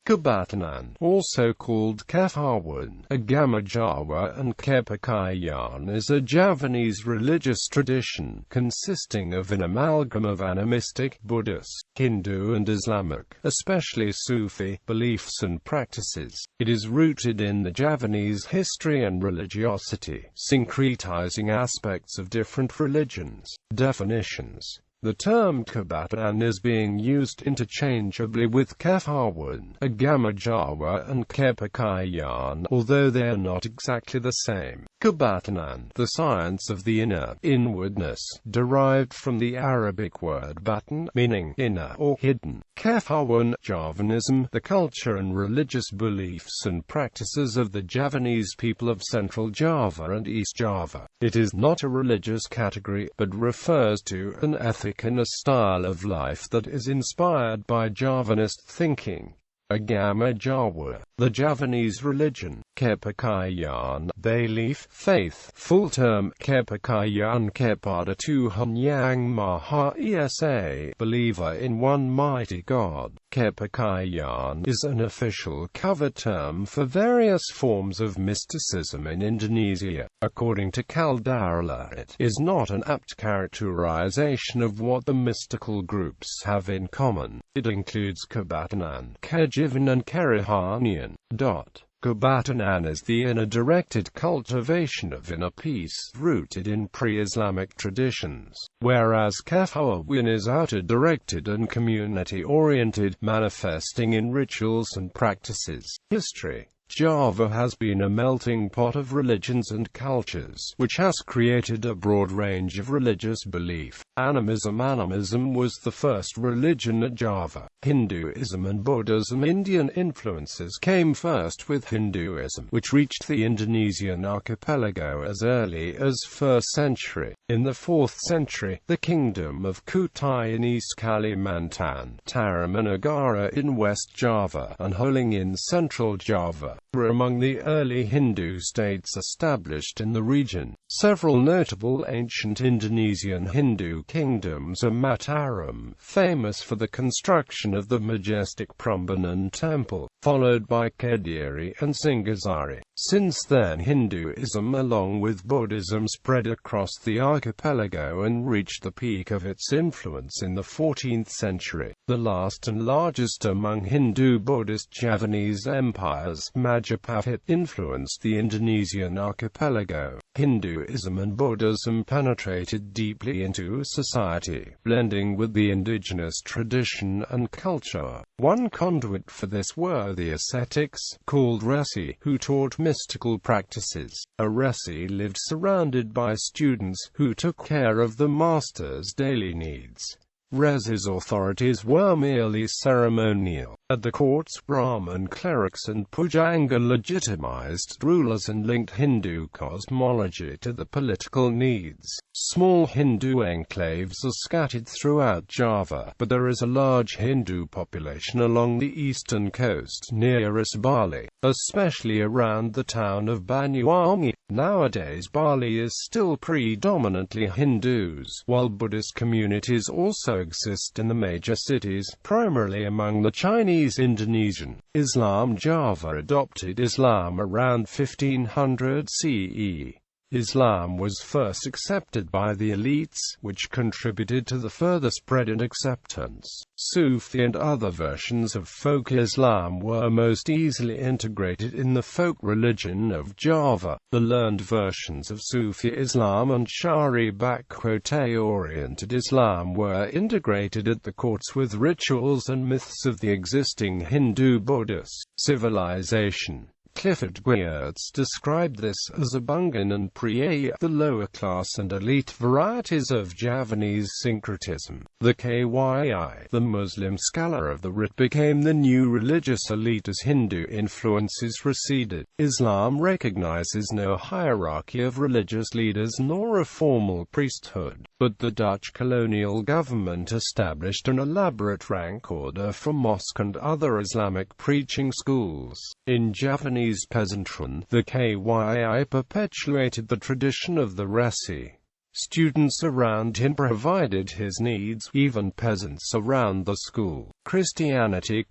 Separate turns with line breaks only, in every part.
Kebatinan, also called Kejawen, Agama Jawa and Kepercayaan, is a Javanese religious tradition, consisting of an amalgam of animistic, Buddhist, Hindu and Islamic, especially Sufi, beliefs and practices. It is rooted in the Javanese history and religiosity, syncretizing aspects of different religions. Definitions. The term Kebatinan is being used interchangeably with Kejawen, Agama Jawa and Kepercayaan, although they are not exactly the same. Kebatinan, the science of the inwardness, derived from the Arabic word batin, meaning inner or hidden. Kejawen, Javanism, the culture and religious beliefs and practices of the Javanese people of Central Java and East Java. It is not a religious category, but refers to an ethic and a style of life that is inspired by Javanese thinking. Agama Jawa, the Javanese religion. Kepercayaan, belief, faith. Full term, Kepercayaan kepada Tuhan Yang Maha Esa, believer in one mighty God. Kepercayaan is an official cover term for various forms of mysticism in Indonesia. According to Caldara, it is not an apt characterization of what the mystical groups have in common. It includes Kebatinan, Kejawen and Kerohanian. Kebatinan is the inner-directed cultivation of inner peace, rooted in pre-Islamic traditions, whereas Kejawen is outer-directed and community-oriented, manifesting in rituals and practices. History. Java has been a melting pot of religions and cultures, which has created a broad range of religious belief. Animism was the first religion at Java. Hinduism and Buddhism. Indian influences came first with Hinduism, which reached the Indonesian archipelago as early as 1st century. In the 4th century, the kingdom of Kutai in East Kalimantan, Tarumanagara in West Java, and Holing in Central Java were among the early Hindu states established in the region. Several notable ancient Indonesian Hindu kingdoms are Mataram, famous for the construction of the majestic Prambanan temple, followed by Kediri and Singhasari. Since then, Hinduism along with Buddhism spread across the archipelago and reached the peak of its influence in the 14th century. The last and largest among Hindu-Buddhist Javanese empires, Majapahit, influenced the Indonesian archipelago. Hinduism and Buddhism penetrated deeply into society, blending with the indigenous tradition and culture. One conduit for this were the ascetics, called Resi, who taught mystical practices. A Resi lived surrounded by students, who took care of the master's daily needs. Resi's authorities were merely ceremonial. At the courts, Brahmin clerics and Pujanga legitimized rulers and linked Hindu cosmology to the political needs. Small Hindu enclaves are scattered throughout Java, but there is a large Hindu population along the eastern coast nearest Bali, especially around the town of Banyuwangi. Nowadays, Bali is still predominantly Hindus, while Buddhist communities also exist in the major cities, primarily among the Chinese Indonesian. Islam. Java adopted Islam around 1500 CE. Islam was first accepted by the elites, which contributed to the further spread and acceptance. Sufi and other versions of folk Islam were most easily integrated in the folk religion of Java. The learned versions of Sufi Islam and Shari-oriented Islam were integrated at the courts with rituals and myths of the existing Hindu-Buddhist civilization. Clifford Geertz described this as a Bungan and Priya, the lower class and elite varieties of Javanese syncretism. The Kyi, the Muslim scholar of the rite, became the new religious elite as Hindu influences receded. Islam recognizes no hierarchy of religious leaders nor a formal priesthood, but the Dutch colonial government established an elaborate rank order for mosque and other Islamic preaching schools. In Javanese peasantry, the Kyi perpetuated the tradition of the Resi. Students around him provided his needs, even peasants around the school. Christianity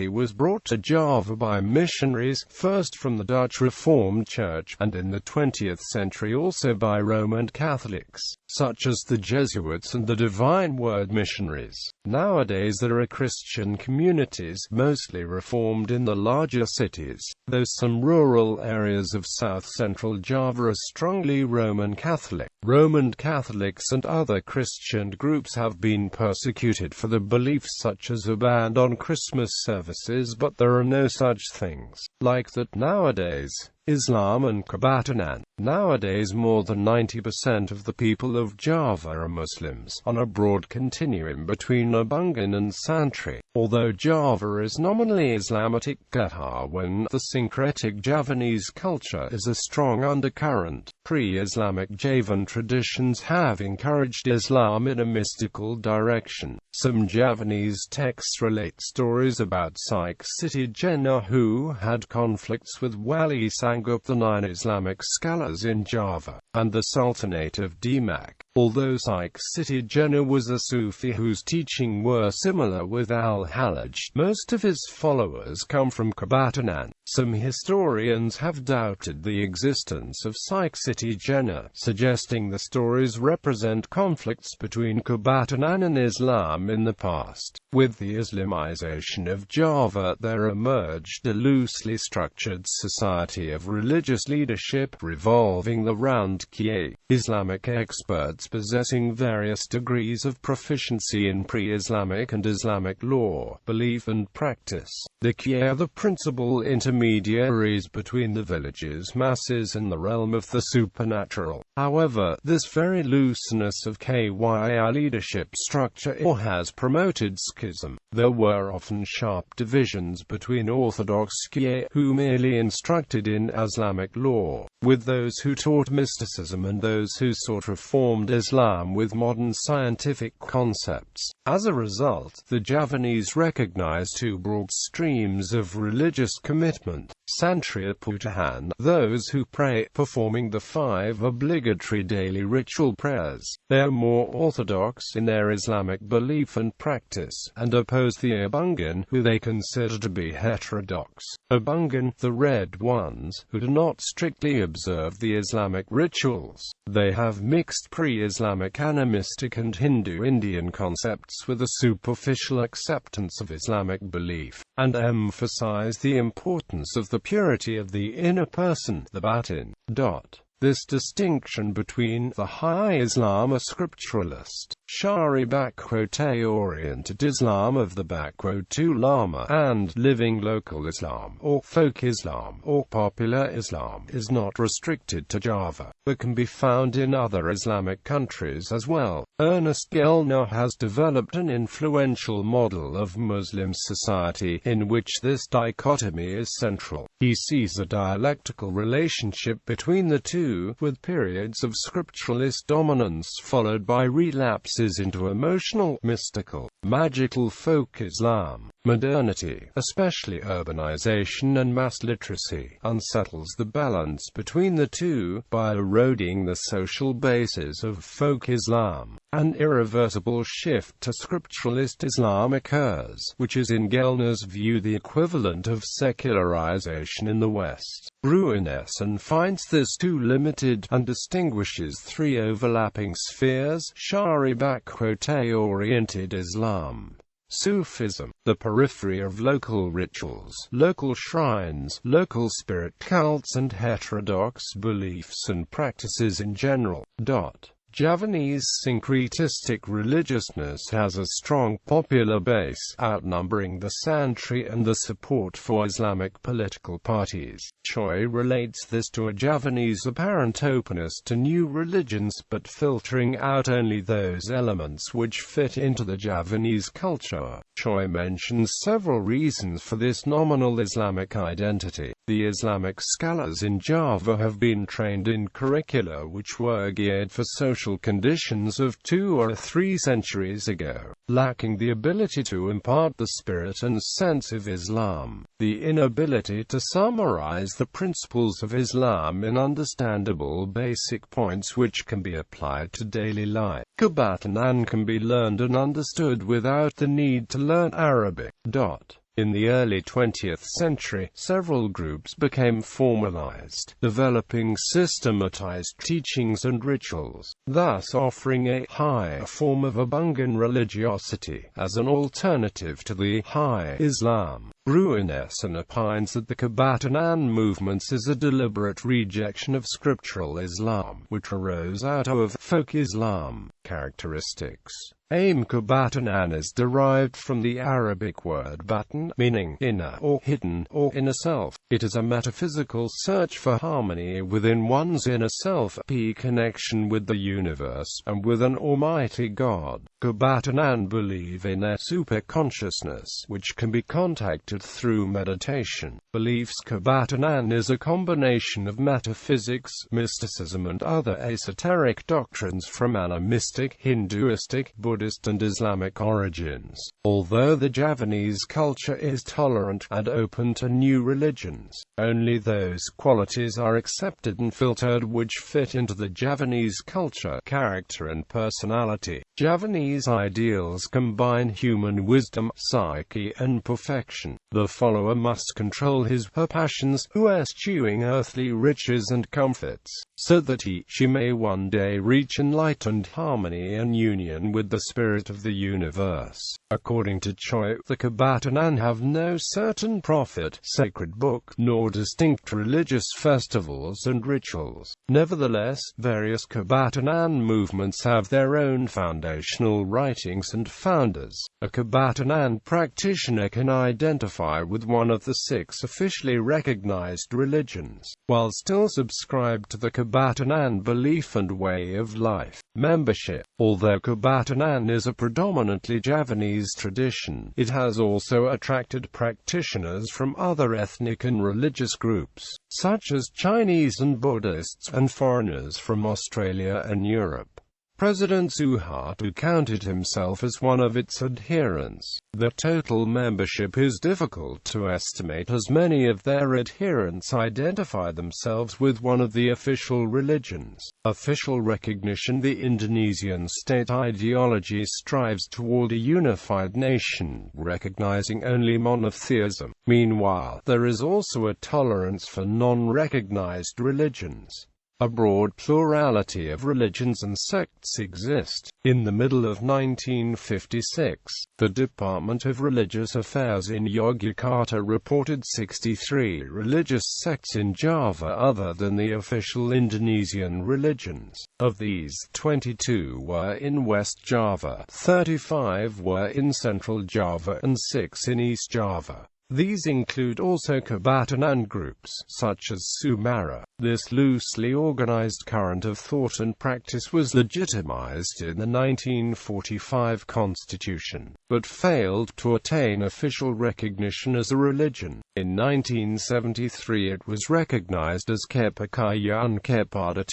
was brought to Java by missionaries, first from the Dutch Reformed Church, and in the 20th century also by Roman Catholics, such as the Jesuits and the Divine Word missionaries. Nowadays there are Christian communities, mostly Reformed, in the larger cities, though some rural areas of south-central Java are strongly Roman Catholic. Roman Catholics and other Christian groups have been persecuted for their beliefs such as a ban on Christmas services, but there are no such things like that nowadays. Islam and Kebatinan. Nowadays more than 90% of the people of Java are Muslims, on a broad continuum between Abangan and Santri. Although Java is nominally Islamic, Kejawen, the syncretic Javanese culture, is a strong undercurrent. Pre-Islamic Javan traditions have encouraged Islam in a mystical direction. Some Javanese texts relate stories about Syncretizing, who had conflicts with Wali Sanggup, the 9 Islamic scholars in Java, and the Sultanate of Demak. Although Syncretizing was a Sufi whose teaching were similar with al-Hallaj, most of his followers come from Kebatinan. Some historians have doubted the existence of Syncretizing, suggesting the stories represent conflicts between Kebatinan and Islam in the past. With the Islamization of Java, there emerged a loosely structured society of religious leadership revolving around Kiai, Islamic experts possessing various degrees of proficiency in pre-Islamic and Islamic law, belief and practice. The Kiai are the principal intermediaries between the village's masses and the realm of the supernatural. However, this very looseness of Kiai leadership structure has promoted schism. There were often sharp divisions between Orthodox Kiai, who merely instructed in Islamic law, with those who taught mysticism and those who sought reformed Islam with modern scientific concepts. As a result, the Javanese recognize two broad streams of religious commitment: Santri Putahan, those who pray, performing the 5 obligatory daily ritual prayers. They are more orthodox in their Islamic belief and practice, and oppose the Abangan, who they consider to be heterodox. Abangan, the red ones, who do not strictly observe the Islamic rituals. They have mixed pre-Islamic animistic and Hindu-Indian concepts with a superficial acceptance of Islamic belief, and emphasize the importance of the purity of the inner person, the batin. This distinction between the high Islam, a scripturalist, Shari-oriented Islam of the Ulama, and living local Islam, or folk Islam, or popular Islam, is not restricted to Java, but can be found in other Islamic countries as well. Ernest Gellner has developed an influential model of Muslim society, in which this dichotomy is central. He sees a dialectical relationship between the two, with periods of scripturalist dominance followed by relapses into emotional, mystical, magical folk Islam. Modernity, especially urbanization and mass literacy, unsettles the balance between the two by eroding the social basis of folk Islam. An irreversible shift to scripturalist Islam occurs, which is in Gellner's view the equivalent of secularization in the West. Ruinesson finds this too limited, and distinguishes 3 overlapping spheres: Shari-oriented Islam, Sufism, the periphery of local rituals, local shrines, local spirit cults, and heterodox beliefs and practices in general. Javanese syncretistic religiousness has a strong popular base, outnumbering the Santri and the support for Islamic political parties. Choi relates this to a Javanese apparent openness to new religions, but filtering out only those elements which fit into the Javanese culture. Choi mentions several reasons for this nominal Islamic identity. The Islamic scholars in Java have been trained in curricula which were geared for social conditions of 2 or 3 centuries ago, lacking the ability to impart the spirit and sense of Islam, the inability to summarize the principles of Islam in understandable basic points which can be applied to daily life. Kebatinan can be learned and understood without the need to learn Arabic. In the early 20th century, several groups became formalized, developing systematized teachings and rituals, thus offering a high form of Abungan religiosity as an alternative to the high Islam. Bruinessen opines that the Kebatinan movements is a deliberate rejection of scriptural Islam, which arose out of folk Islam characteristics. Kebatinan is derived from the Arabic word batan, meaning inner or hidden or inner self. It is a metaphysical search for harmony within one's inner self, a connection with the universe, and with an almighty God. Kebatinan believe in a superconsciousness, which can be contacted through meditation. Beliefs Kebatinan is a combination of metaphysics, mysticism and other esoteric doctrines from animistic, Hinduistic, Buddhist and Islamic origins. Although the Javanese culture is tolerant and open to new religions, only those qualities are accepted and filtered which fit into the Javanese culture, character and personality. Javanese ideals combine human wisdom, psyche and perfection. The follower must control his/her passions, eschewing earthly riches and comforts, so that she may one day reach enlightened harmony and union with the spirit of the universe. According to Choi, the Kebatinan have no certain prophet, sacred book, nor distinct religious festivals and rituals. Nevertheless, various Kebatinan movements have their own foundational writings and founders. A Kebatinan practitioner can identify with one of the 6 officially recognized religions, while still subscribe to the Kebatinan belief and way of life. Membership. Although Kebatinan is a predominantly Javanese tradition, it has also attracted practitioners from other ethnic and religious groups, such as Chinese and Buddhists, and foreigners from Australia and Europe. President Suharto counted himself as one of its adherents. The total membership is difficult to estimate, as many of their adherents identify themselves with one of the official religions. Official recognition. The Indonesian state ideology strives toward a unified nation, recognizing only monotheism. Meanwhile, there is also a tolerance for non-recognized religions. A broad plurality of religions and sects exist. In the middle of 1956, the Department of Religious Affairs in Yogyakarta reported 63 religious sects in Java other than the official Indonesian religions. Of these, 22 were in West Java, 35 were in Central Java and 6 in East Java. These include also Kebatinan groups, such as Sumara. This loosely organized current of thought and practice was legitimized in the 1945 Constitution, but failed to attain official recognition as a religion. In 1973 it was recognized as Kepercayaan Kepada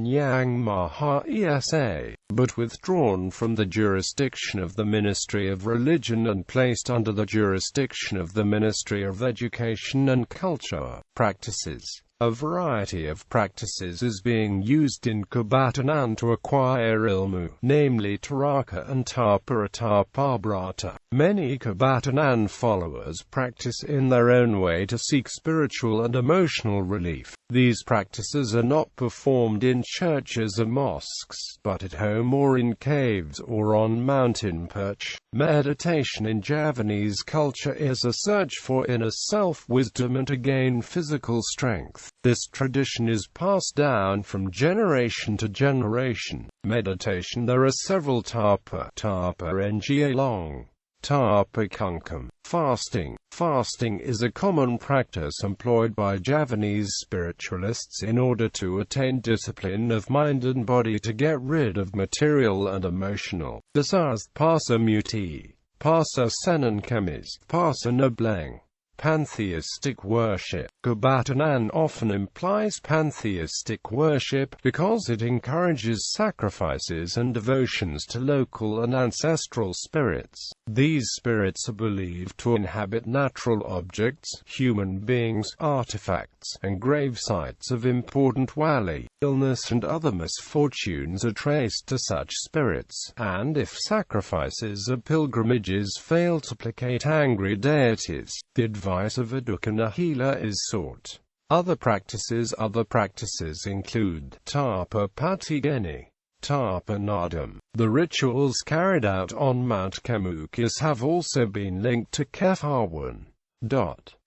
Yang Maha Esa, but withdrawn from the jurisdiction of the Ministry of Religion and placed under the jurisdiction of the Ministry of Education and Culture. Practices. A variety of practices is being used in Kebatinan to acquire ilmu, namely taraka and taparabrata. Many Kebatinan followers practice in their own way to seek spiritual and emotional relief. These practices are not performed in churches or mosques, but at home or in caves or on mountain perch. Meditation in Javanese culture is a search for inner self-wisdom and to gain physical strength. This tradition is passed down from generation to generation. Meditation. There are several tapa nga long. Tapa kungkum. Fasting. Fasting is a common practice employed by Javanese spiritualists in order to attain discipline of mind and body to get rid of material and emotional desires. Pasa muti. Pasa senan kemis. Pasa nablang. Pantheistic worship. Kebatinan often implies pantheistic worship, because it encourages sacrifices and devotions to local and ancestral spirits. These spirits are believed to inhabit natural objects, human beings, artifacts, and grave sites of important wali. Illness and other misfortunes are traced to such spirits, and if sacrifices or pilgrimages fail to placate angry deities, the advice of a dukun healer is sought. Other practices include Tapa Patigeni, Tapa Nadam. The rituals carried out on Mount Kemukis have also been linked to Kejawen.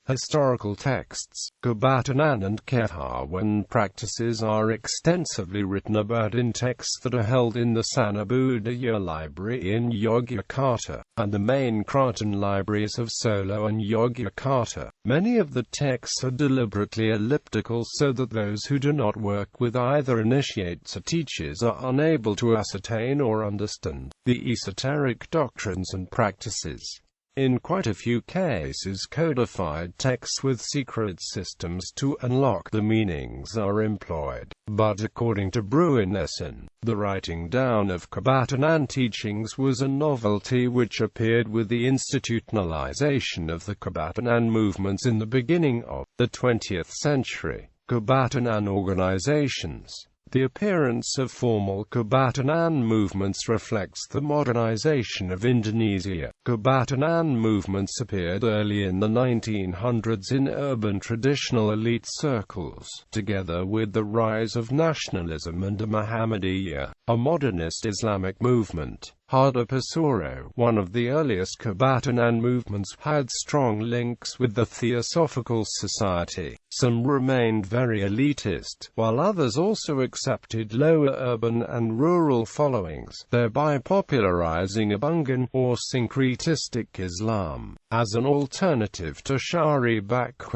Historical texts. Kebatinan and Kejawen practices are extensively written about in texts that are held in the Sanabudaya Library in Yogyakarta, and the main Kraton libraries of Solo and Yogyakarta. Many of the texts are deliberately elliptical so that those who do not work with either initiates or teachers are unable to ascertain or understand the esoteric doctrines and practices. In quite a few cases, codified texts with secret systems to unlock the meanings are employed. But according to Bruinessen, the writing down of Kebatinan teachings was a novelty which appeared with the institutionalization of the Kebatinan movements in the beginning of the 20th century. Kebatinan organizations. The appearance of formal Kebatinan movements reflects the modernization of Indonesia. Kebatinan movements appeared early in the 1900s in urban traditional elite circles, together with the rise of nationalism and Muhammadiyah, a modernist Islamic movement. Hadapasuro, one of the earliest Kebatinan movements, had strong links with the Theosophical Society. Some remained very elitist, while others also accepted lower urban and rural followings, thereby popularizing Abungan, or syncretistic Islam, as an alternative to Shari-oriented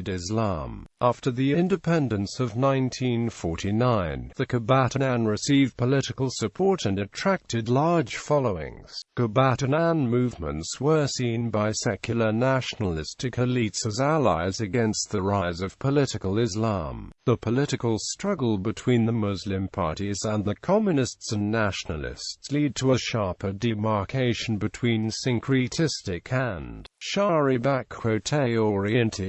Islam. After the independence of 1949, the Kebatinan received political support and attracted large followings. Kebatinan movements were seen by secular nationalistic elites as allies against the rise of political Islam. The political struggle between the Muslim parties and the communists and nationalists lead to a sharper demarcation between syncretistic and Shari-oriented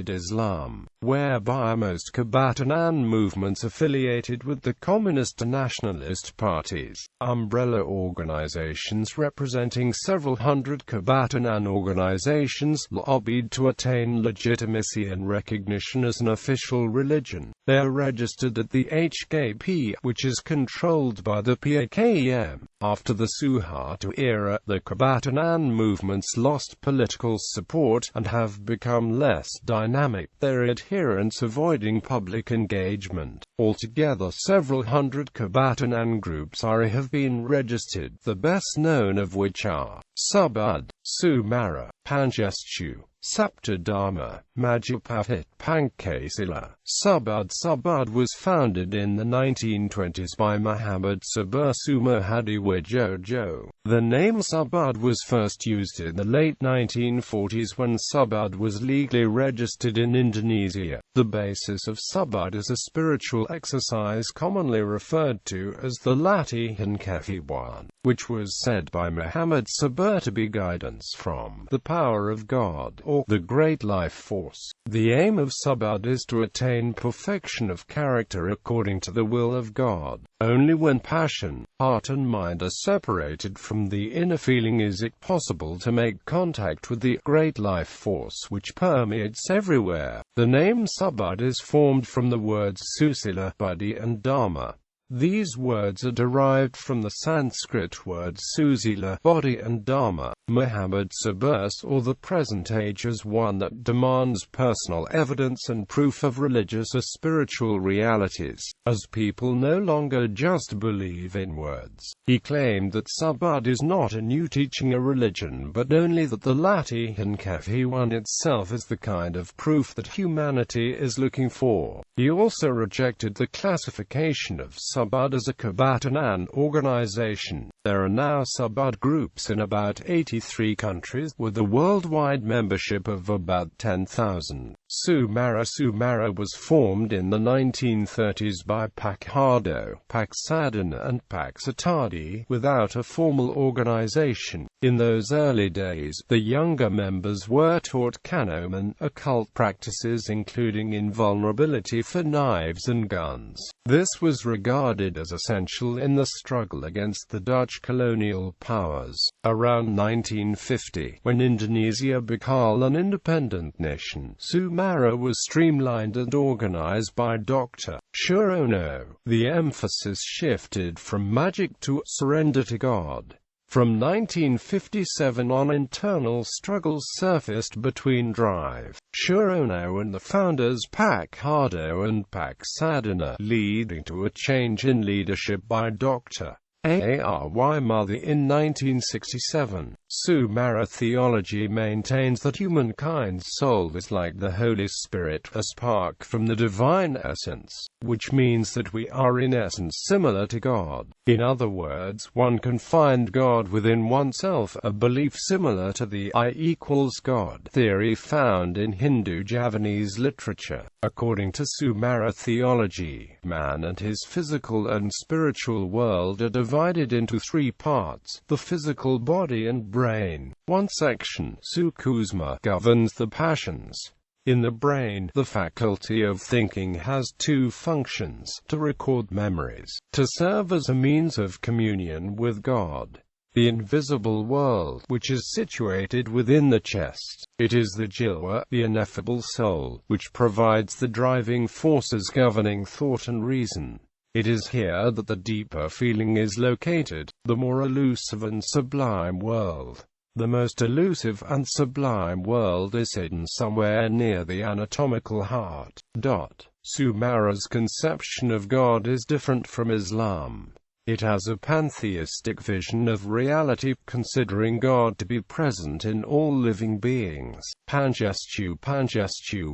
Islam, whereby most Kebatinan movements affiliated with the communist and nationalist parties. Umbrella organizations representing several hundred Kebatinan organizations lobbied to attain legitimacy and recognition as an official religion. They are registered at the HKP, which is controlled by the PKM. After the Suharto era, the Kebatinan movements lost political support and have become less dynamic, their adherents avoiding public engagement. Altogether, several hundred Kebatinan groups have been registered, the best known of which are Subud, Sumara, Pangestu, Saptadharma, Majapahit, Pancasila. Subud was founded in the 1920s by Muhammad Subursuma Hadiwijojo. The name Subud was first used in the late 1940s when Subud was legally registered in Indonesia. The basis of Subud is a spiritual exercise commonly referred to as the Latihan Kejawen, which was said by Muhammad Subur to be guidance from the power of God, or the great life force. The aim of Subud is to attain perfection of character according to the will of God. Only when passion, heart and mind are separated from the inner feeling is it possible to make contact with the great life force which permeates everywhere. The name Subud is formed from the words Susila, body and Dharma. These words are derived from the Sanskrit words Susila, body and Dharma. Muhammad Subur saw the present age as one that demands personal evidence and proof of religious or spiritual realities, as people no longer just believe in words. He claimed that Subud is not a new teaching or religion, but only that the Latihan Kejawen itself is the kind of proof that humanity is looking for. He also rejected the classification of Subud as a Kebatinan organization. There are now sub-odd groups in about 83 countries, with a worldwide membership of about 10,000. Sumara was formed in the 1930s by Pakhardo, Paksadana and Paksatadi, without a formal organization. In those early days, the younger members were taught Kanoman, occult practices including invulnerability for knives and guns. This was regarded as essential in the struggle against the Dutch colonial powers. Around 1950, when Indonesia became an independent nation, Sumara was streamlined and organized by Dr. Surono. The emphasis shifted from magic to surrender to God. From 1957 on, internal struggles surfaced between Drive Surono and the founders Pakhardo and Paksadana, leading to a change in leadership by Dr. Ary Mother in 1967. Sumara theology maintains that humankind's soul is like the Holy Spirit, a spark from the divine essence, which means that we are in essence similar to God. In other words, one can find God within oneself, a belief similar to the I equals God theory found in Hindu Javanese literature. According to Sumara theology, man and his physical and spiritual world are divided into three parts: the physical body and brain. One section, Sukusma, governs the passions. In the brain, the faculty of thinking has two functions: to record memories, to serve as a means of communion with God. The invisible world, which is situated within the chest. It is the Jiwa, the ineffable soul, which provides the driving forces governing thought and reason. It is here that the deeper feeling is located, the more elusive and sublime world. The most elusive and sublime world is hidden somewhere near the anatomical heart. Sumara's conception of God is different from Islam. It has a pantheistic vision of reality, considering God to be present in all living beings. Pancasila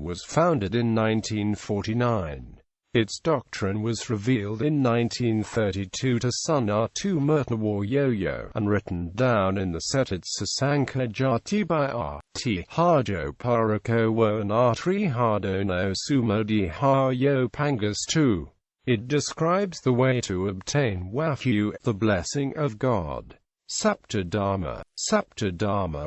was founded in 1949. Its doctrine was revealed in 1932 to Sunarto Mertawaryoyo, and written down in the Setad Sasangka Jati by R.T. Harjo Parakowo and Atri Hardono Sumodi Haryo Pangastu. It describes the way to obtain Wahyu, the blessing of God. Saptadharma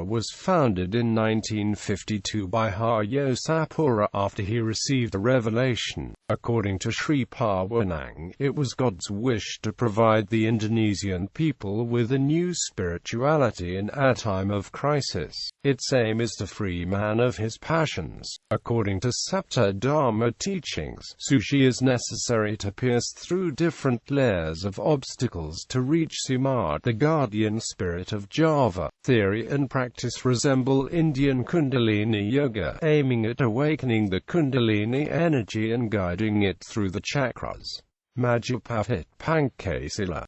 was founded in 1952 by Haryo Sapura after he received a revelation. According to Sri Pawanang, it was God's wish to provide the Indonesian people with a new spirituality in a time of crisis. Its aim is to free man of his passions. According to Saptadharma teachings, sushi is necessary to pierce through different layers of obstacles to reach Sumat, the guardian spirit of Java. Theory and practice resemble Indian Kundalini Yoga, aiming at awakening the Kundalini energy and guiding it through the chakras. Majapahit Pancasila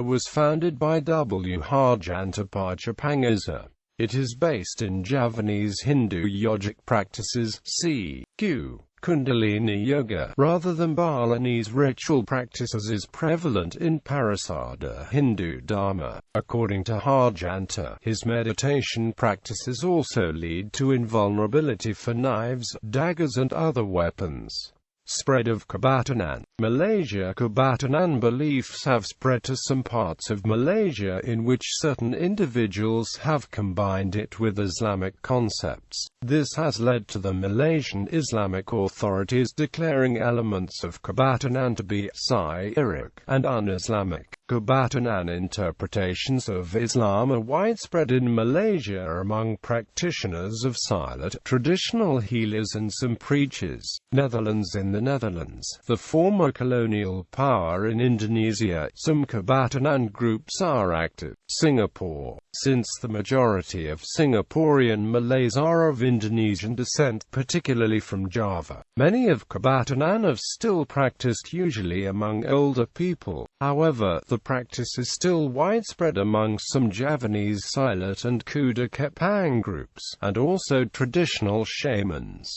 was founded by W. Harjantapatcha Pangaza. It is based in Javanese Hindu yogic practices, c.q. Kundalini Yoga, rather than Balinese ritual practices is prevalent in Parasada Hindu Dharma. According to Harjanta, his meditation practices also lead to invulnerability for knives, daggers and other weapons. Spread of Kebatinan, Malaysia. Kebatinan beliefs have spread to some parts of Malaysia in which certain individuals have combined it with Islamic concepts. This has led to the Malaysian Islamic authorities declaring elements of Kebatinan to be Syriac and un-Islamic. Kebatinan interpretations of Islam are widespread in Malaysia among practitioners of silent, traditional healers and some preachers. Netherlands. In the Netherlands, the former colonial power in Indonesia, some Kebatinan groups are active. Singapore. Since the majority of Singaporean Malays are of Indonesian descent, particularly from Java, many of Kebatinan are still practiced, usually among older people. However, the practice is still widespread among some Javanese Silat and Kuda Kepang groups, and also traditional shamans.